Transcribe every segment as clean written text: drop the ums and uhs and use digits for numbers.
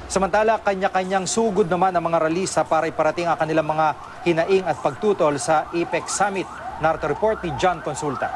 Samantala, kanya-kanyang sugod naman ang mga ralista para iparating ang kanilang mga hinaing at pagtutol sa APEC Summit. Narito report ni John Consulta.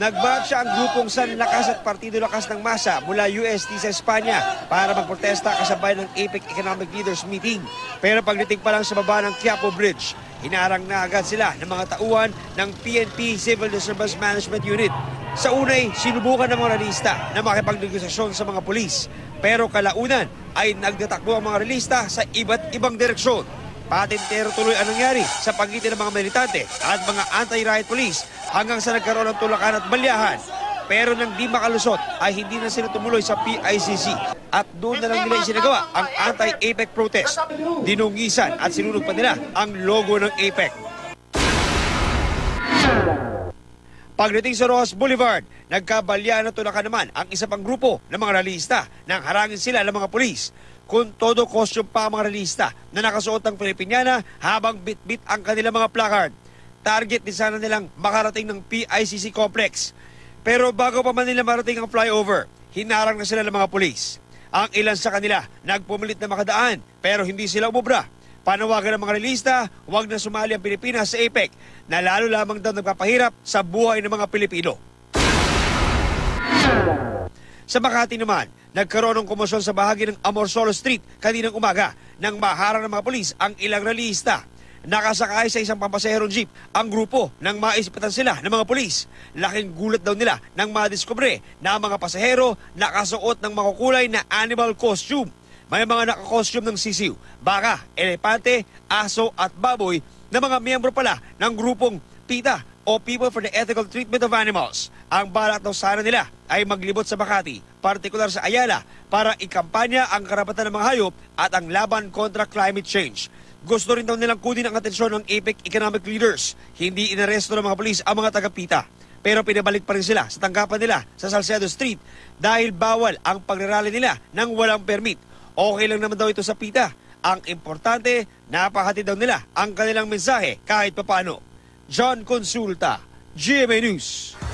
Nagmarcha ang grupong San Lakas at Partido Lakas ng Masa mula UST sa Espanya para magprotesta kasabay ng APEC Economic Leaders Meeting. Pero pagdating pa lang sa baba ng Quiapo Bridge, hinarang na agad sila ng mga tauhan ng PNP Civil Disturbance Management Unit. Sa unay, sinubukan ng mga ralista na makipagnegosasyon sa mga pulis. Pero kalaunan ay nagtatakbo ang mga ralista sa iba't ibang direksyon. Patintero tuloy ang nangyari sa pagitan ng mga militante at mga anti-riot police hanggang sa nagkaroon ng tulakan at balyahan. Pero nang di makalusot ay hindi na sila tumuloy sa PICC at doon na lang nila isinagawa ang anti-APEC protest. Dinungisan at sinunog pa nila ang logo ng APEC. Pagdating sa Rojas Boulevard, nagkabalyahan at tulakan naman ang isa pang grupo ng mga ralista nang harangin sila ng mga pulis. Kung todo costume pa ang mga ralista na nakasuot ng Pilipiniana habang bit-bit ang kanilang mga placard. Target din sana nilang makarating ng PICC complex. Pero bago pa man nila marating ang flyover, hinarang na sila ng mga pulis. Ang ilan sa kanila nagpumilit na makadaan pero hindi sila umubra. Panawagan ng mga ralista, huwag na sumali ang Pilipinas sa APEC na lalo lamang daw nagpapahirap sa buhay ng mga Pilipino. Sa Makati naman, nagkaroon ng komosyon sa bahagi ng Amorsolo Street kaninang umaga nang maharang ng mga pulis ang ilang ralista. Nakasakay sa isang pampasaherong jeep ang grupo nang maisipitan sila ng mga pulis. Laking gulat daw nila nang madiskubre na ang mga pasahero nakasuot ng makukulay na animal costume. May mga nakakostume ng sisiw, baka, elepante, aso at baboy na mga miyembro pala ng grupong PETA o People for the Ethical Treatment of Animals. Ang balak daw sana nila ay maglibot sa Makati, partikular sa Ayala, para ikampanya ang karapatan ng mga hayop at ang laban kontra climate change. Gusto rin daw nilang kunin ang atensyon ng APEC Economic Leaders. Hindi inaresto ng mga pulis ang mga taga-PETA. Pero pinabalik pa rin sila sa tanggapan nila sa Salcedo Street dahil bawal ang pagrarally nila ng walang permit. Okay lang naman daw ito sa PETA. Ang importante, napahati daw nila ang kanilang mensahe kahit papano. John Consulta, GMA News.